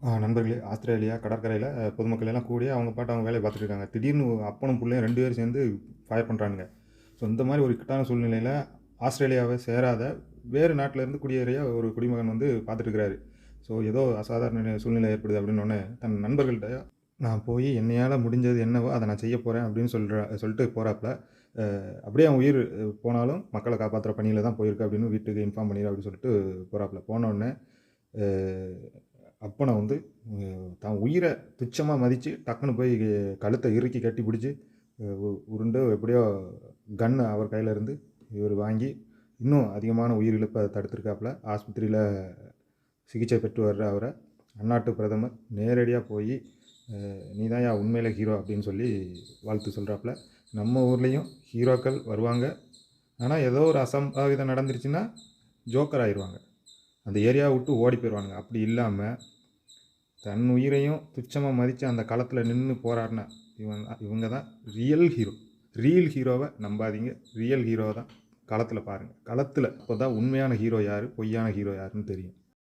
நண்பர்களே ஆஸ்திரேலியா கடற்கரையில பொதுமக்கள் எல்லாம் கூடி அவங்க பாட்டு அவங்க வேலையை பார்த்துட்டு இருக்காங்க. திடீர்னு அப்பனும் புள்ளையும் 2 பேரும் சேர்ந்து ஃபயர் பண்ணுறானுங்க. ஸோ இந்த மாதிரி ஒரு இக்கட்டான சூழ்நிலையில் ஆஸ்திரேலியாவை சேராத வேறு நாட்டில இருந்து குடியேறிய ஒரு குடிமகன் வந்து பார்த்துட்டு இருக்கிறாரு. ஸோ ஏதோ அசாதாரண சூழ்நிலை ஏற்படுது அப்படின்னோடனே தன் நண்பர்கள்ட்ட நான் போய் என்னையால் முடிஞ்சது என்னவோ அதை நான் செய்ய போகிறேன் அப்படின்னு சொல்லிட்டு போகிறாப்புல. அப்படியே அவன் உயிர் போனாலும் மக்களை காப்பாற்றுற பணியில் தான் போயிருக்கு அப்படின்னு வீட்டுக்கு இன்ஃபார்ம் பண்ணிடு அப்படின்னு சொல்லிட்டு போகிறாப்புல. போனோடனே அப்பனை வந்து தான் உயிரை துச்சமாக மதித்து டக்குன்னு போய் கழுத்தை இறுக்கி கட்டி பிடிச்சி உருண்டு எப்படியோ கன்று அவர் கையில் இருந்து இவர் வாங்கி இன்னும் அதிகமான உயிரிழப்பை தடுத்திருக்காப்புல. ஆஸ்பத்திரியில் சிகிச்சை பெற்று வர்ற அவரை அந்நாட்டு பிரதமர் நேரடியாக போய் நீதான்யா உண்மையில ஹீரோ அப்படின்னு சொல்லி வாழ்த்து சொல்கிறாப்புல. நம்ம ஊர்லேயும் ஹீரோக்கள் வருவாங்க. ஆனால் ஏதோ ஒரு அசம்பாவிதம் நடந்துருச்சுன்னா ஜோக்கர் ஆயிடுவாங்க, அந்த ஏரியாவை விட்டு ஓடி போயிடுவானுங்க. அப்படி இல்லாமல் தன் உயிரையும் துச்சமாக மதித்து அந்த களத்தில் நின்று போராடின இவங்க தான் ரியல் ஹீரோ. ரியல் ஹீரோவை நம்பாதீங்க, ரியல் ஹீரோவை தான் களத்தில் பாருங்கள். களத்தில் அப்போ தான் உண்மையான ஹீரோ யார், பொய்யான ஹீரோ யாருன்னு தெரியும்.